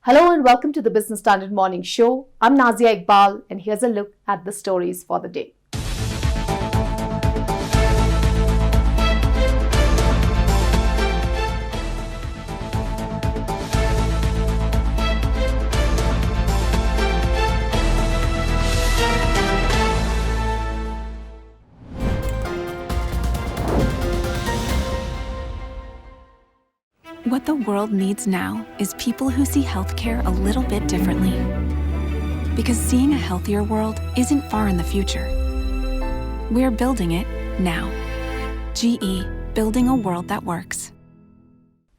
Hello and welcome to the Business Standard Morning Show. I'm Nazia Iqbal and here's a look at the stories for the day. What the world needs now is people who see healthcare a little bit differently. Because seeing a healthier world isn't far in the future. We're building it now. GE, building a world that works.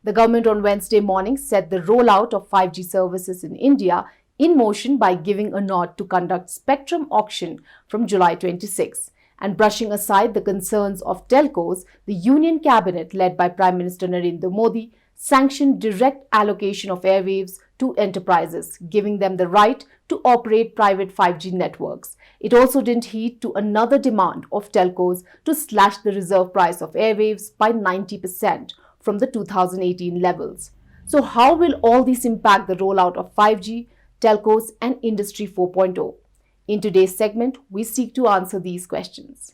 The government on Wednesday morning set the rollout of 5G services in India in motion by giving a nod to conduct spectrum auction from July 26. And brushing aside the concerns of telcos, the Union Cabinet led by Prime Minister Narendra Modi sanctioned direct allocation of airwaves to enterprises, giving them the right to operate private 5G networks. It also didn't heed to another demand of telcos to slash the reserve price of airwaves by 90% from the 2018 levels. So how will all this impact the rollout of 5G, telcos and Industry 4.0? In today's segment, we seek to answer these questions.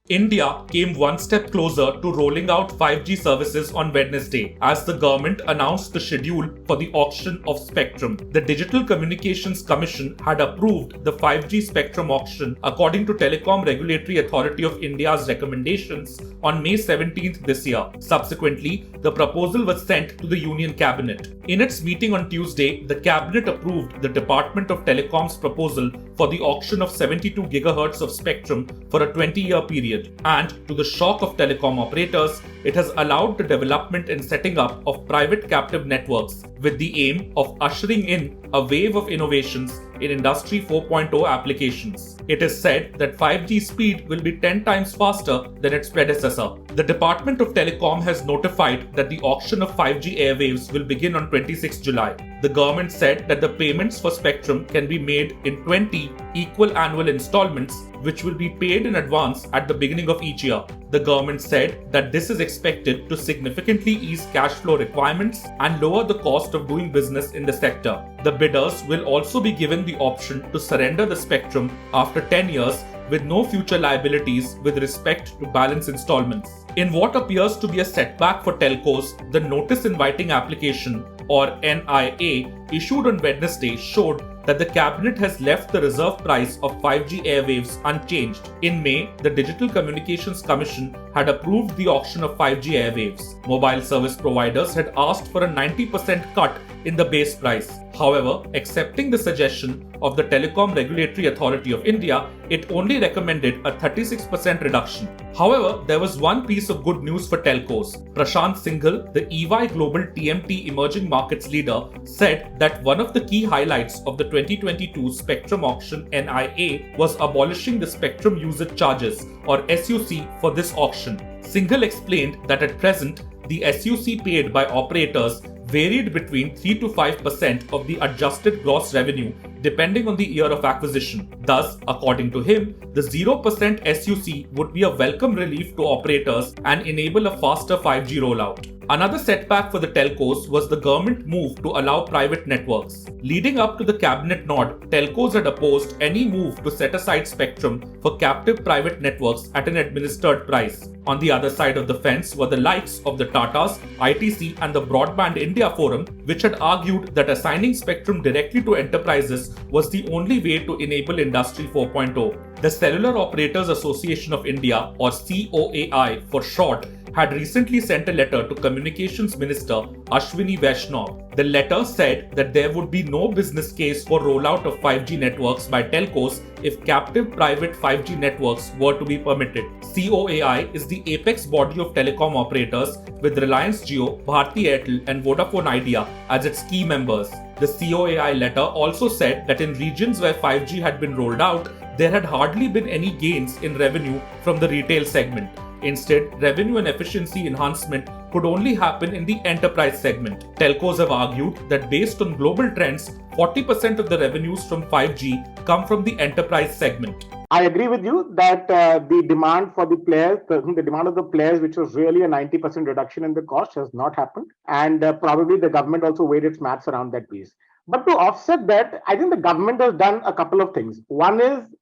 India came one step closer to rolling out 5G services on Wednesday as the government announced the schedule for the auction of spectrum. The Digital Communications Commission had approved the 5G spectrum auction according to Telecom Regulatory Authority of India's recommendations on May 17th this year. Subsequently, the proposal was sent to the Union Cabinet. In its meeting on Tuesday, the Cabinet approved the Department of Telecom's proposal for the auction of 72 GHz of spectrum for a 20-year period. And to the shock of telecom operators, it has allowed the development and setting up of private captive networks with the aim of ushering in a wave of innovations in Industry 4.0 applications. It is said that 5G speed will be 10 times faster than its predecessor. The Department of Telecom has notified that the auction of 5G airwaves will begin on 26 July. The government said that the payments for spectrum can be made in 20 equal annual installments, which will be paid in advance at the beginning of each year. The government said that this is expected to significantly ease cash flow requirements and lower the cost of doing business in the sector. The bidders will also be given the option to surrender the spectrum after 10 years with no future liabilities with respect to balance installments. In what appears to be a setback for telcos, the Notice Inviting Application or NIA issued on Wednesday showed that the Cabinet has left the reserve price of 5G airwaves unchanged. In May, the Digital Communications Commission had approved the auction of 5G airwaves. Mobile service providers had asked for a 90% cut in the base price. However, accepting the suggestion of the Telecom Regulatory Authority of India, it only recommended a 36% reduction. However, there was one piece of good news for telcos. Prashant Singhal, the EY Global TMT Emerging Markets leader, said that one of the key highlights of the 2022 Spectrum Auction NIA was abolishing the Spectrum Usage Charges or SUC for this auction. Singhal explained that at present, the SUC paid by operators varied between 3 to 5% of the adjusted gross revenue depending on the year of acquisition. Thus, according to him, the 0% SUC would be a welcome relief to operators and enable a faster 5G rollout. Another setback for the telcos was the government move to allow private networks. Leading up to the cabinet nod, telcos had opposed any move to set aside spectrum for captive private networks at an administered price. On the other side of the fence were the likes of the Tatas, ITC and the Broadband India Forum, which had argued that assigning spectrum directly to enterprises was the only way to enable Industry 4.0. The Cellular Operators Association of India, or COAI for short, had recently sent a letter to Communications Minister Ashwini Vaishnaw. The letter said that there would be no business case for rollout of 5G networks by telcos if captive private 5G networks were to be permitted. COAI is the apex body of telecom operators with Reliance Jio, Bharti Airtel and Vodafone Idea as its key members. The COAI letter also said that in regions where 5G had been rolled out, there had hardly been any gains in revenue from the retail segment. Instead, revenue and efficiency enhancement could only happen in the enterprise segment. Telcos have argued that based on global trends, 40% of the revenues from 5G come from the enterprise segment. I agree with you that the demand for the players, the demand of the players, which was really a 90% reduction in the cost, has not happened. And probably the government also weighed its maths around that piece. But to offset that, I think the government has done a couple of things. One is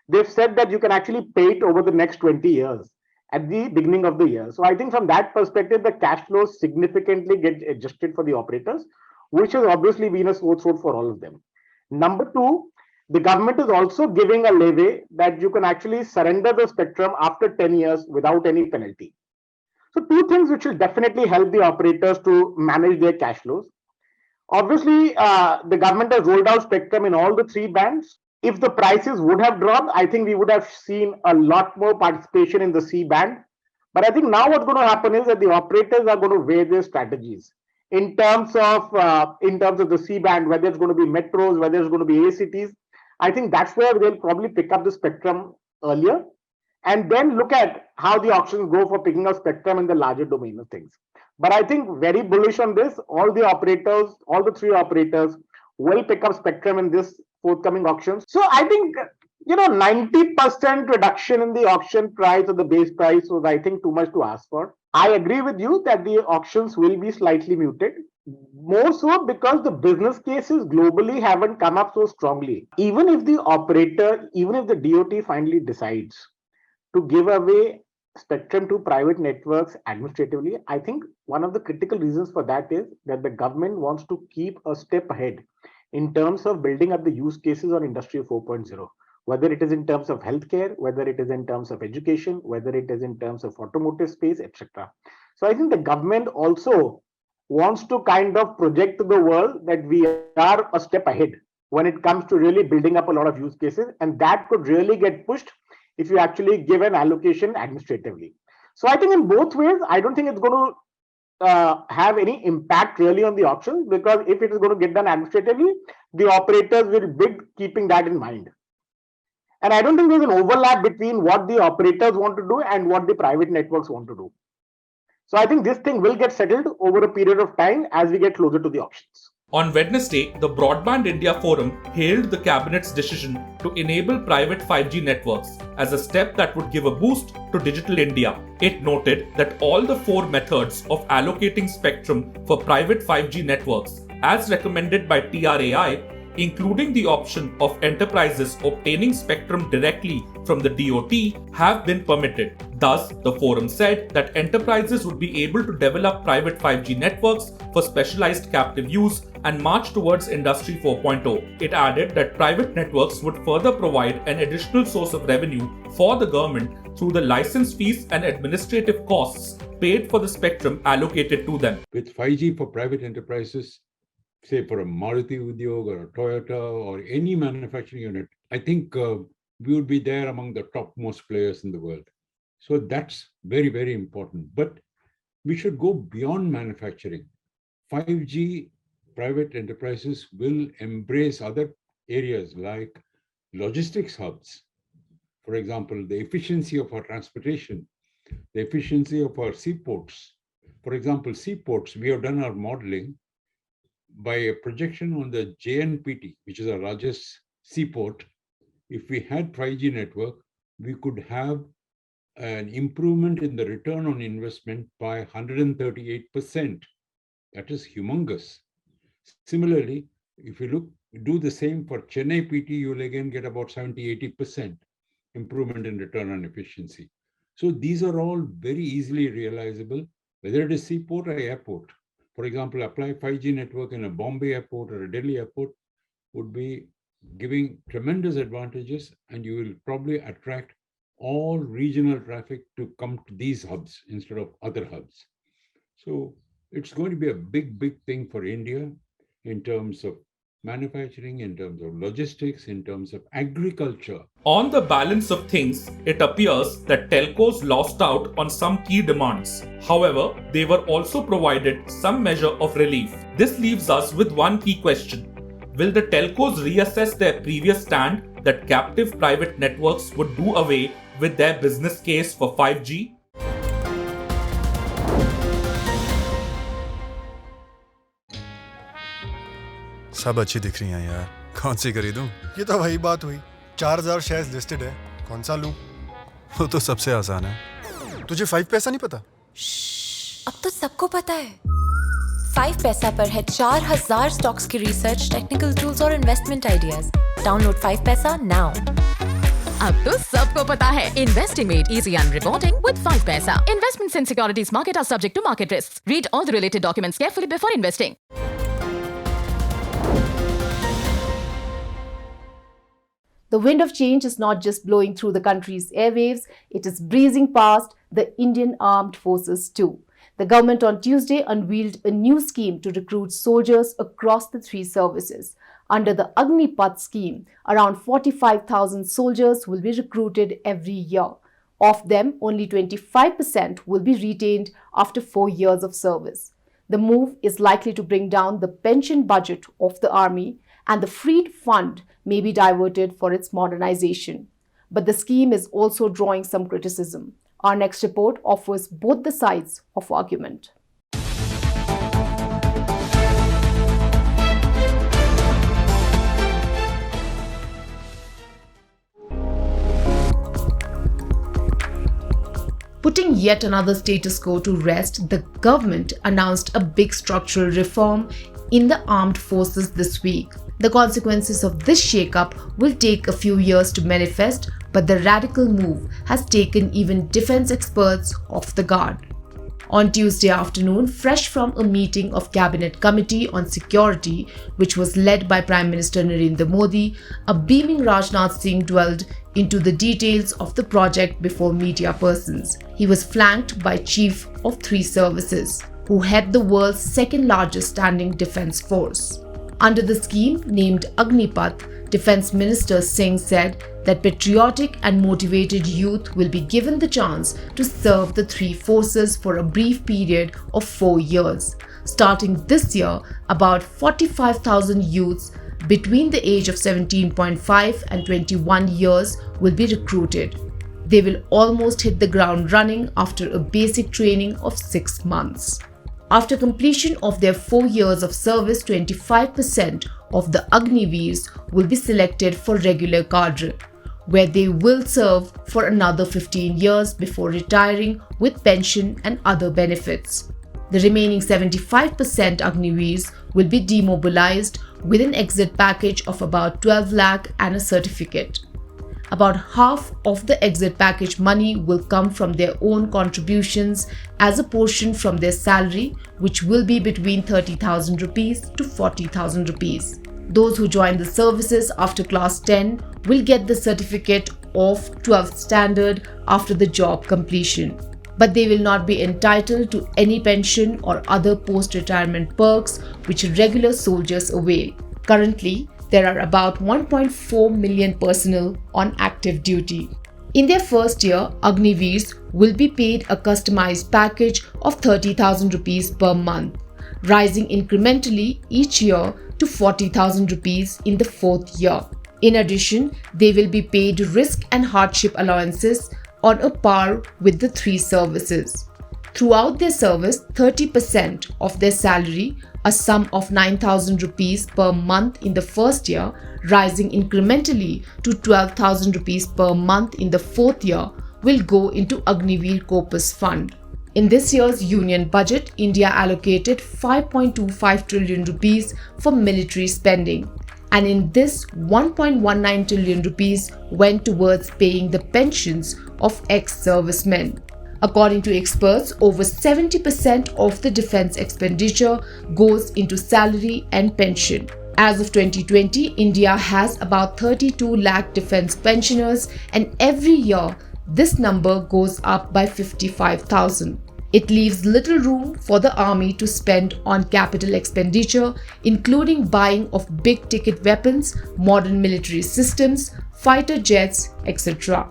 they've said that you can actually pay it over the next 20 years at the beginning of the year. So I think from that perspective, the cash flows significantly get adjusted for the operators, which has obviously been a sore throat for all of them. Number two, the government is also giving a leeway that you can actually surrender the spectrum after 10 years without any penalty. So two things which will definitely help the operators to manage their cash flows. Obviously, the government has rolled out spectrum in all the three bands. If the prices would have dropped, I think we would have seen a lot more participation in the C band. But I think now what's going to happen is that the operators are going to weigh their strategies in terms of the C band, whether it's going to be metros, whether it's going to be A cities. I think that's where they'll probably pick up the spectrum earlier and then look at how the auctions go for picking up spectrum in the larger domain of things. But I think very bullish on this. All the operators, all the three operators will pick up spectrum in this forthcoming auctions. So I think 90% reduction in the auction price or the base price was, I think, too much to ask for. I agree with you that the auctions will be slightly muted. More so because the business cases globally haven't come up so strongly. Even if the operator, even if the DOT finally decides to give away spectrum to private networks administratively, I think one of the critical reasons for that is that the government wants to keep a step ahead in terms of building up the use cases on Industry 4.0, whether it is in terms of healthcare, whether it is in terms of education, whether it is in terms of automotive space, etc. So I think the government also wants to kind of project to the world that we are a step ahead when it comes to really building up a lot of use cases, and that could really get pushed if you actually give an allocation administratively. So I think in both ways, I don't think it's going to have any impact really on the auctions, because if it is going to get done administratively, the operators will bid keeping that in mind. And I don't think there's an overlap between what the operators want to do and what the private networks want to do. So I think this thing will get settled over a period of time as we get closer to the auctions. On Wednesday, the Broadband India Forum hailed the Cabinet's decision to enable private 5G networks as a step that would give a boost to Digital India. It noted that all the four methods of allocating spectrum for private 5G networks, as recommended by TRAI, including the option of enterprises obtaining spectrum directly from the DOT, have been permitted. Thus, the forum said that enterprises would be able to develop private 5G networks for specialized captive use and march towards Industry 4.0. It added that private networks would further provide an additional source of revenue for the government through the license fees and administrative costs paid for the spectrum allocated to them. With 5G for private enterprises, say for a Maruti Udyam or a Toyota or any manufacturing unit, I think we would be there among the topmost players in the world. So that's very, very important. But we should go beyond manufacturing. 5G private enterprises will embrace other areas like logistics hubs. For example, the efficiency of our transportation, the efficiency of our seaports. For example, seaports, we have done our modeling by a projection on the JNPT, which is our largest seaport. If we had 5G network, we could have an improvement in the return on investment by 138%. That is humongous. Similarly, if you do the same for Chennai PT, you will again get about 70-80% improvement in return on efficiency. So these are all very easily realizable, whether it is seaport or airport. For example, apply 5G network in a Bombay airport or a Delhi airport would be giving tremendous advantages, and you will probably attract all regional traffic to come to these hubs instead of other hubs. So it's going to be a big, big thing for India in terms of manufacturing, in terms of logistics, in terms of agriculture. On the balance of things, it appears that telcos lost out on some key demands. However, they were also provided some measure of relief. This leaves us with one key question. Will the telcos reassess their previous stand that captive private networks would do away with their business case for 5G? सब अच्छी दिख रही हैं यार, कौन सी खरीदूं? ये तो वही बात हुई, 4000 शेयर्स लिस्टेड है, कौन सा लूं? वो तो सबसे आसान है। तुझे 5 पैसा नहीं पता? अब तो सबको पता है। 5 पैसा पर है 4000 स्टॉक्स की रिसर्च, टेक्निकल टूल्स और इन्वेस्टमेंट आइडियाज। डाउनलोड 5 पैसा नाउ। अब तो सबको पता है, investing made easy and rewarding with 5 paisa. Investments in securities market are subject to market risks. Read all the related documents carefully before investing. The wind of change is not just blowing through the country's airwaves, it is breezing past the Indian armed forces too. The government on Tuesday unveiled a new scheme to recruit soldiers across the 3 services. Under the Agnipath scheme, around 45,000 soldiers will be recruited every year. Of them, only 25% will be retained after 4 years of service. The move is likely to bring down the pension budget of the army, and the freed fund may be diverted for its modernization. But the scheme is also drawing some criticism. Our next report offers both the sides of argument. Putting yet another status quo to rest, the government announced a big structural reform in the armed forces this week. The consequences of this shake-up will take a few years to manifest, but the radical move has taken even defense experts off the guard. On Tuesday afternoon, fresh from a meeting of Cabinet Committee on Security, which was led by Prime Minister Narendra Modi, a beaming Rajnath Singh dwelled into the details of the project before media persons. He was flanked by Chief of 3 services, who head the world's second largest standing defense force. Under the scheme named Agnipath, Defense Minister Singh said that patriotic and motivated youth will be given the chance to serve the 3 forces for a brief period of 4 years. Starting this year, about 45,000 youths between the age of 17.5 and 21 years will be recruited. They will almost hit the ground running after a basic training of 6 months. After completion of their 4 years of service, 25% of the Agniveers will be selected for regular cadre, where they will serve for another 15 years before retiring with pension and other benefits. The remaining 75% Agniveers will be demobilized with an exit package of about 12 lakh and a certificate. About half of the exit package money will come from their own contributions as a portion from their salary, which will be between 30,000 rupees to 40,000 rupees. Those who join the services after class 10 will get the certificate of 12th standard after the job completion. But they will not be entitled to any pension or other post-retirement perks which regular soldiers avail. Currently, there are about 1.4 million personnel on active duty. In their first year, Agniveers will be paid a customized package of 30,000 rupees per month, rising incrementally each year to 40,000 rupees in the 4th year. In addition, they will be paid risk and hardship allowances on a par with the 3 services. Throughout their service, 30% of their salary, a sum of 9,000 rupees per month in the first year, rising incrementally to 12,000 rupees per month in the 4th year, will go into Agniveer Corpus Fund. In this year's union budget, India allocated 5.25 trillion rupees for military spending. And in this, 1.19 trillion rupees went towards paying the pensions of ex-servicemen. According to experts, over 70% of the defense expenditure goes into salary and pension. As of 2020, India has about 32 lakh defense pensioners, and every year this number goes up by 55,000. It leaves little room for the army to spend on capital expenditure, including buying of big-ticket weapons, modern military systems, fighter jets, etc.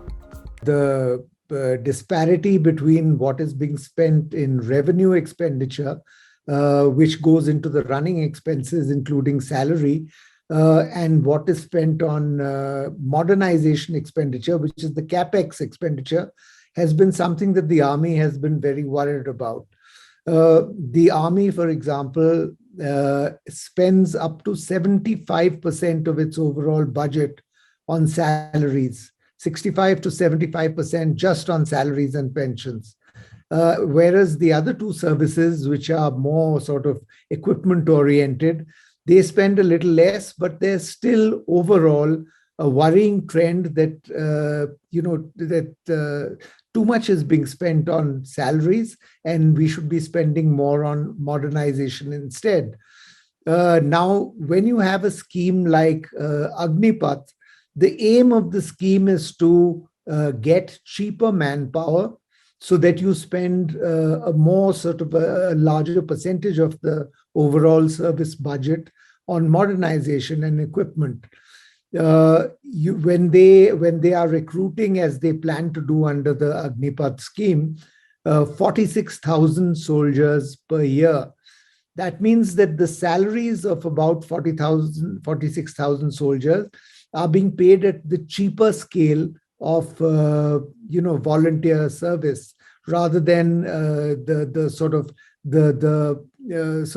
The disparity between what is being spent in revenue expenditure, which goes into the running expenses, including salary, and what is spent on modernization expenditure, which is the capex expenditure, has been something that the army has been very worried about. The army, for example, spends up to 75% of its overall budget on salaries, 65 to 75% just on salaries and pensions. Whereas the other two services, which are more sort of equipment oriented, they spend a little less, but there's still overall a worrying trend that too much is being spent on salaries, and we should be spending more on modernization instead. Now, when you have a scheme like Agnipath, the aim of the scheme is to get cheaper manpower so that you spend a more sort of a larger percentage of the overall service budget on modernization and equipment. When they are recruiting, as they plan to do under the Agnipath scheme, 46,000 soldiers per year. That means that the salaries of about 46,000 soldiers are being paid at the cheaper scale of volunteer service, rather than the sort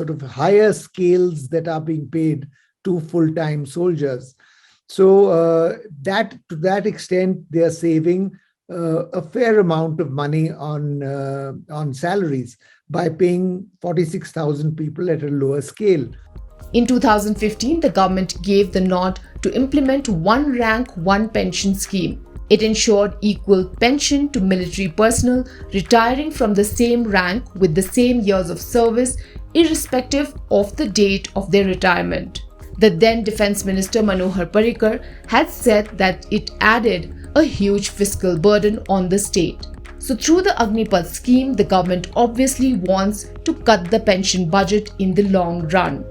of higher scales that are being paid to full-time soldiers. So to that extent, they are saving a fair amount of money on salaries by paying 46,000 people at a lower scale. In 2015, the government gave the nod to implement one rank, one pension scheme. It ensured equal pension to military personnel retiring from the same rank with the same years of service, irrespective of the date of their retirement. The then Defence Minister Manohar Parrikar had said that it added a huge fiscal burden on the state. So through the Agnipath scheme, the government obviously wants to cut the pension budget in the long run.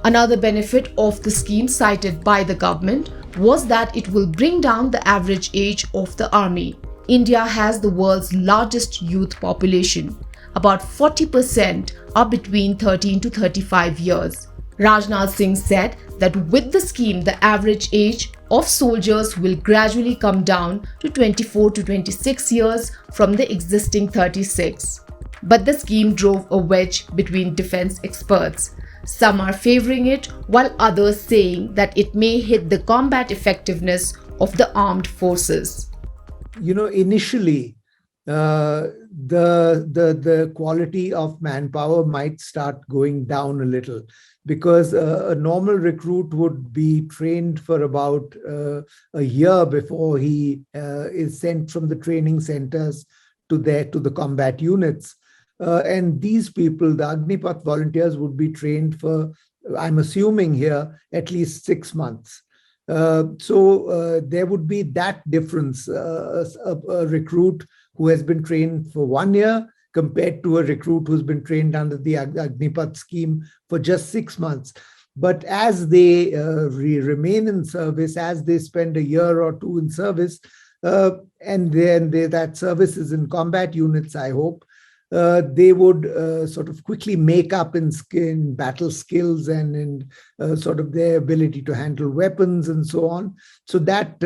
Another benefit of the scheme cited by the government was that it will bring down the average age of the army. India has the world's largest youth population. About 40% are between 13 to 35 years. Rajnath Singh said that with the scheme, the average age of soldiers will gradually come down to 24 to 26 years from the existing 36. But the scheme drove a wedge between defense experts. Some are favoring it, while others saying that it may hit the combat effectiveness of the armed forces. Initially, the quality of manpower might start going down a little, because a normal recruit would be trained for about a year before he is sent from the training centers to the combat units. And these people, the Agnipath volunteers, would be trained for, I'm assuming here, at least 6 months. So there would be that difference, a recruit who has been trained for 1 year compared to a recruit who's been trained under the Agnipath scheme for just 6 months. But as they remain in service, as they spend a year or two in service, and then that service is in combat units, I hope, they would sort of quickly make up in battle skills and in sort of their ability to handle weapons and so on. So that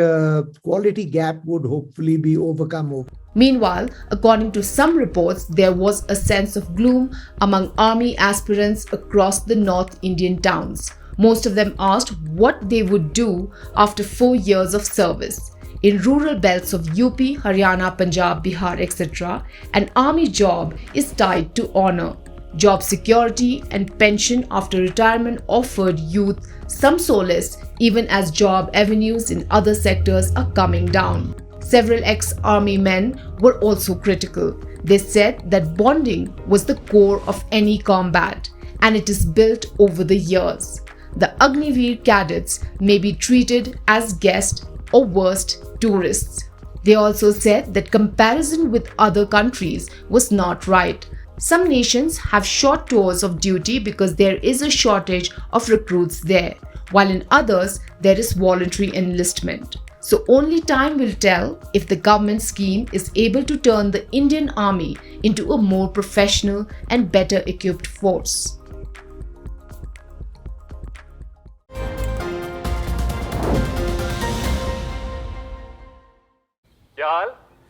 quality gap would hopefully be overcome. Meanwhile, according to some reports, there was a sense of gloom among army aspirants across the North Indian towns. Most of them asked what they would do after 4 years of service. In rural belts of UP, Haryana, Punjab, Bihar, etc., an army job is tied to honor. Job security and pension after retirement offered youth some solace, even as job avenues in other sectors are coming down. Several ex-army men were also critical. They said that bonding was the core of any combat, and it is built over the years. The Agniveer cadets may be treated as guests or worst, tourists. They also said that comparison with other countries was not right. Some nations have short tours of duty because there is a shortage of recruits there, while in others there is voluntary enlistment. So only time will tell if the government scheme is able to turn the Indian Army into a more professional and better equipped force.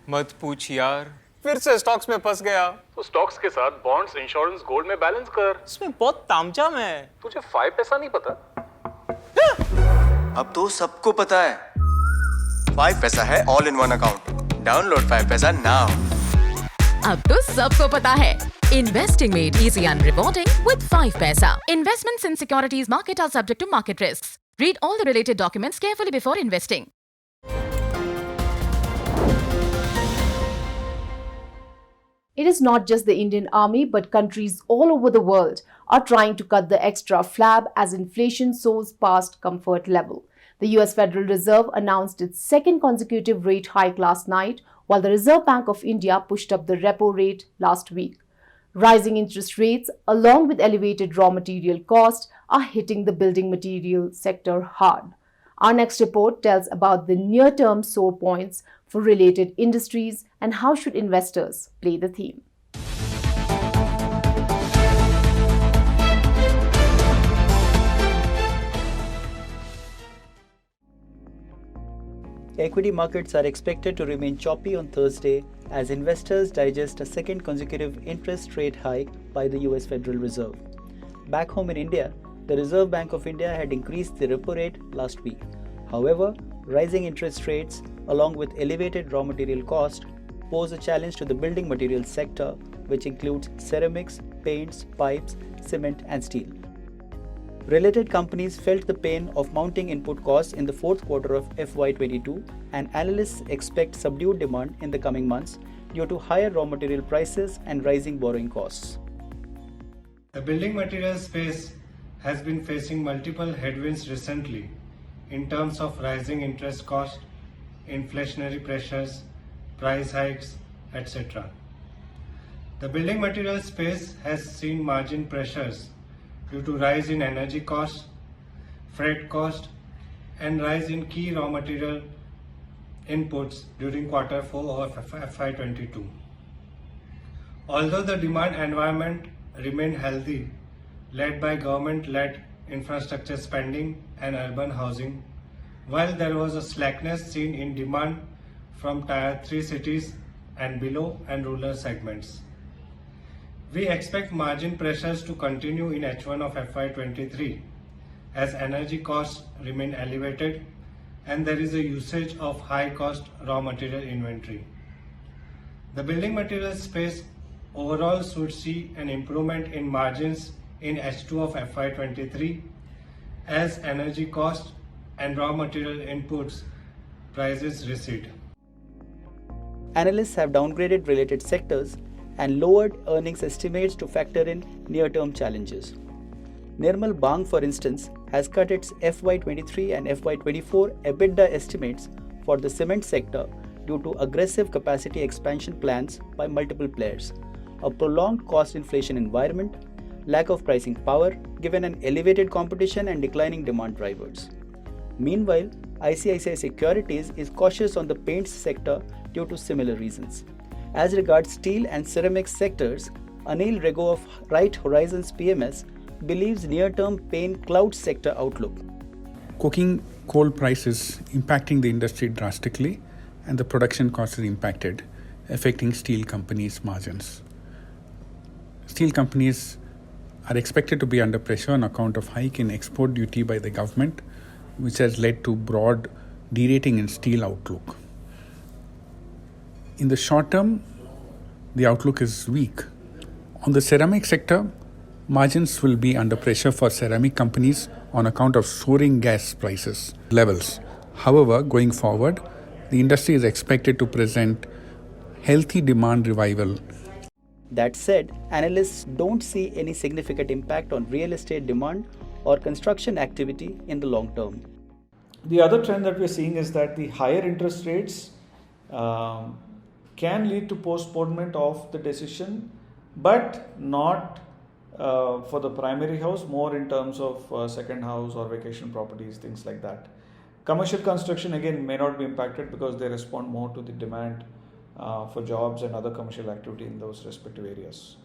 मत पूछ यार फिर से stocks में फंस गया। तो stocks के साथ बॉन्ड्स, इंश्योरेंस, गोल्ड में बैलेंस कर। इसमें बहुत तामझाम है। तुझे 5 पैसा नहीं पता? अब तो सबको पता है। 5 पैसा है all in one account. Download 5 पैसा नाउ। अब तो सबको पता है। Investing made easy and rewarding with 5 paisa. Investments in securities market are subject to market risks. Read all the related documents carefully before investing. It is not just the Indian army, but countries all over the world are trying to cut the extra flab as inflation soars past comfort level. The US Federal Reserve announced its second consecutive rate hike last night, while the Reserve Bank of India pushed up the repo rate last week. Rising interest rates, along with elevated raw material costs, are hitting the building material sector hard. Our next report tells about the near-term sore points for related industries and how should investors play the theme. Equity markets are expected to remain choppy on Thursday as investors digest a second consecutive interest rate hike by the US Federal Reserve. Back home in India, the Reserve Bank of India had increased the repo rate last week. However, rising interest rates along with elevated raw material cost pose a challenge to the building materials sector, which includes ceramics, paints, pipes, cement and steel. Related companies felt the pain of mounting input costs in the fourth quarter of FY22, and analysts expect subdued demand in the coming months due to higher raw material prices and rising borrowing costs. The building materials space has been facing multiple headwinds recently in terms of rising interest costs, inflationary pressures, price hikes, etc. The building materials space has seen margin pressures due to rise in energy costs, freight cost, and rise in key raw material inputs during quarter 4 of FY22. Although the demand environment remained healthy, led by government-led infrastructure spending and urban housing, while there was a slackness seen in demand from Tier 3 cities and below and rural segments. We expect margin pressures to continue in H1 of FY23 as energy costs remain elevated and there is a usage of high-cost raw material inventory. The building materials space overall should see an improvement in margins in H2 of FY23 as energy costs and raw material inputs prices recede. Analysts have downgraded related sectors and lowered earnings estimates to factor in near-term challenges. Nirmal Bang, for instance, has cut its FY23 and FY24 EBITDA estimates for the cement sector due to aggressive capacity expansion plans by multiple players, a prolonged cost inflation environment, lack of pricing power given an elevated competition and declining demand drivers. Meanwhile, ICICI Securities is cautious on the paints sector due to similar reasons. As regards steel and ceramics sectors, Anil Rego of Right Horizons PMS believes near-term paint cloud sector outlook. Coking coal prices impacting the industry drastically and the production costs are impacted, affecting steel companies' margins. Steel companies are expected to be under pressure on account of hike in export duty by the government, which has led to broad derating in steel outlook. In the short term, the outlook is weak. On the ceramic sector, margins will be under pressure for ceramic companies on account of soaring gas prices levels. However, going forward, the industry is expected to present healthy demand revival. That said, analysts don't see any significant impact on real estate demand or construction activity in the long term. The other trend that we're seeing is that the higher interest rates can lead to postponement of the decision, but not for the primary house, more in terms of second house or vacation properties, things like that. Commercial construction again may not be impacted because they respond more to the demand for jobs and other commercial activity in those respective areas.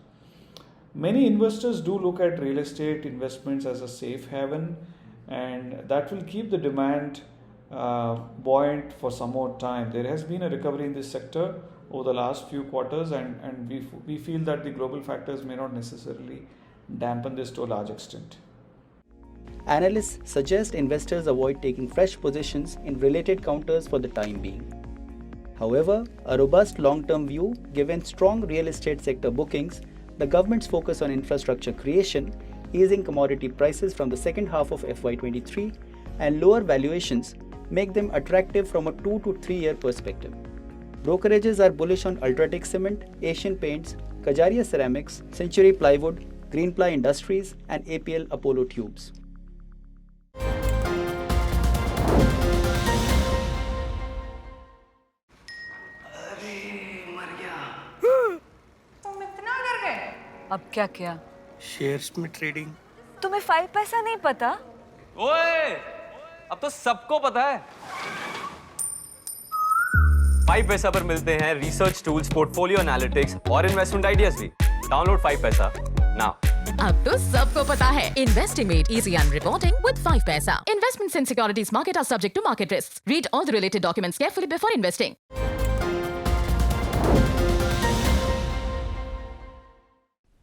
Many investors do look at real estate investments as a safe haven, and that will keep the demand buoyant for some more time. There has been a recovery in this sector, over the last few quarters, and we feel that the global factors may not necessarily dampen this to a large extent. Analysts suggest investors avoid taking fresh positions in related counters for the time being. However, a robust long-term view, given strong real estate sector bookings, the government's focus on infrastructure creation, easing commodity prices from the second half of FY23, and lower valuations make them attractive from a 2 to 3 year perspective. Brokerages are bullish on Ultratech Cement, Asian Paints, Kajaria Ceramics, Century Plywood, Greenply Industries, and APL Apollo Tubes. तुम इतना डर गए? अब क्या किया? Shares में trading. तुम्हें 5 पैसा नहीं पता? ओए, अब तो सबको पता है। 5 पैसा पर मिलते हैं रिसर्च टूल्स, पोर्टफोलियो एनालिटिक्स और इन्वेस्टमेंट आइडियाज भी। डाउनलोड 5 पैसा नाउ। अब तो सबको पता है Investing made easy and rewarding with 5 paisa. Investments in securities market are subject to market risks. Read all the related documents carefully before investing.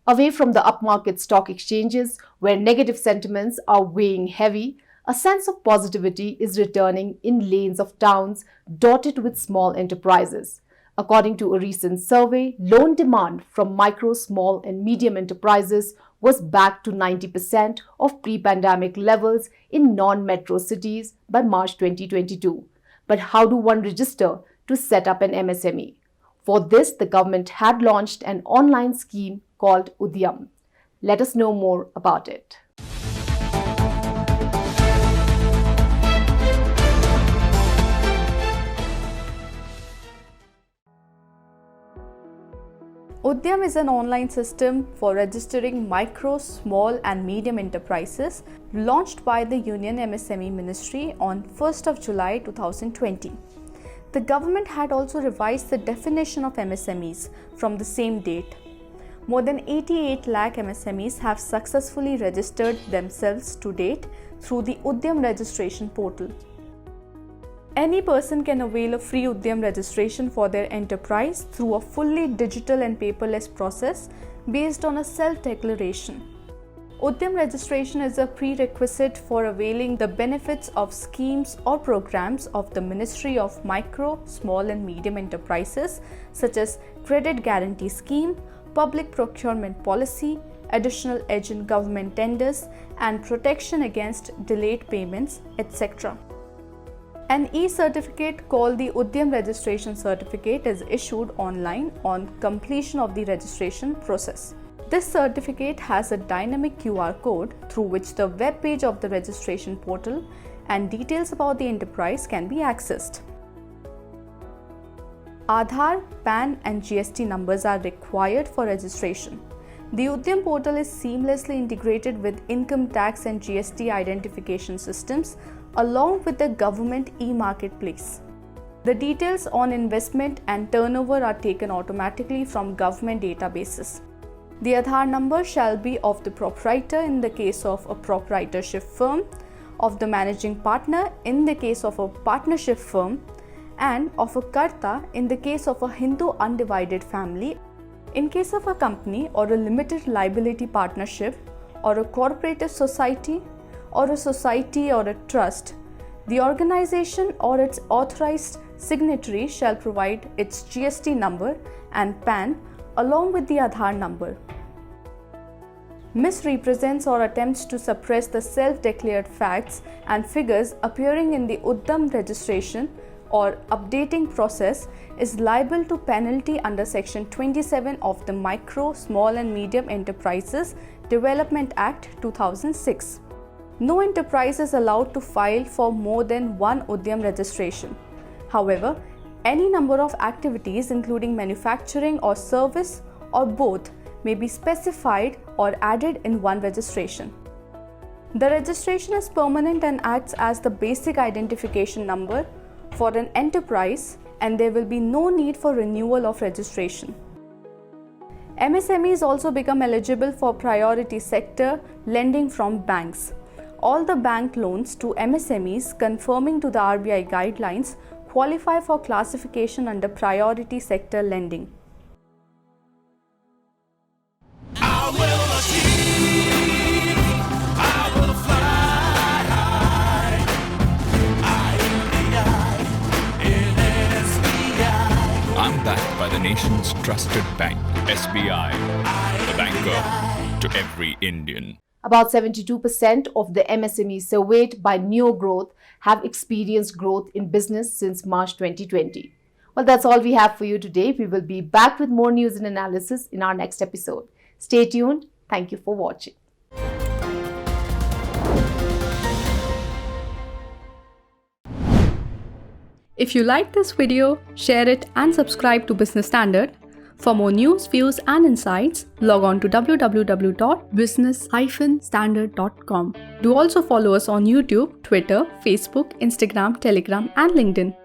Away from the upmarket stock exchanges, where negative sentiments are weighing heavy, a sense of positivity is returning in lanes of towns dotted with small enterprises. According to a recent survey, loan demand from micro, small and medium enterprises was back to 90% of pre-pandemic levels in non-metro cities by March 2022. But how do one register to set up an MSME? For this, the government had launched an online scheme called Udyam. Let us know more about it. Udyam is an online system for registering micro, small and medium enterprises launched by the Union MSME Ministry on 1st of July 2020. The government had also revised the definition of MSMEs from the same date. More than 88 lakh MSMEs have successfully registered themselves to date through the Udyam registration portal. Any person can avail a free Udyam registration for their enterprise through a fully digital and paperless process based on a self-declaration. Udyam registration is a prerequisite for availing the benefits of schemes or programs of the Ministry of Micro, Small and Medium Enterprises such as Credit Guarantee Scheme, Public Procurement Policy, Additional Edge in Government Tenders and Protection Against Delayed Payments, etc. An e-certificate called the Udyam Registration Certificate is issued online on completion of the registration process. This certificate has a dynamic QR code through which the web page of the registration portal and details about the enterprise can be accessed. Aadhaar, PAN and GST numbers are required for registration. The Udyam portal is seamlessly integrated with income tax and GST identification systems along with the government e-marketplace. The details on investment and turnover are taken automatically from government databases. The Aadhaar number shall be of the proprietor in the case of a proprietorship firm, of the managing partner in the case of a partnership firm, and of a Karta in the case of a Hindu undivided family. In case of a company or a limited liability partnership or a cooperative society or a society or a trust, the organization or its authorized signatory shall provide its GST number and PAN along with the Aadhaar number. Misrepresents or attempts to suppress the self-declared facts and figures appearing in the Udyam registration or updating process is liable to penalty under Section 27 of the Micro, Small and Medium Enterprises Development Act 2006. No enterprise is allowed to file for more than one Udyam registration. However, any number of activities including manufacturing or service or both may be specified or added in one registration. The registration is permanent and acts as the basic identification number for an enterprise, and there will be no need for renewal of registration. MSMEs also become eligible for priority sector lending from banks. All the bank loans to MSMEs conforming to the RBI guidelines qualify for classification under priority sector lending. I'm backed by the nation's trusted bank, SBI, the banker to every Indian. About 72% of the MSMEs surveyed by Neo Growth have experienced growth in business since March 2020. Well, that's all we have for you today. We will be back with more news and analysis in our next episode. Stay tuned. Thank you for watching. If you like this video, share it and subscribe to Business Standard. For more news, views and insights, log on to www.business-standard.com. Do also follow us on YouTube, Twitter, Facebook, Instagram, Telegram and LinkedIn.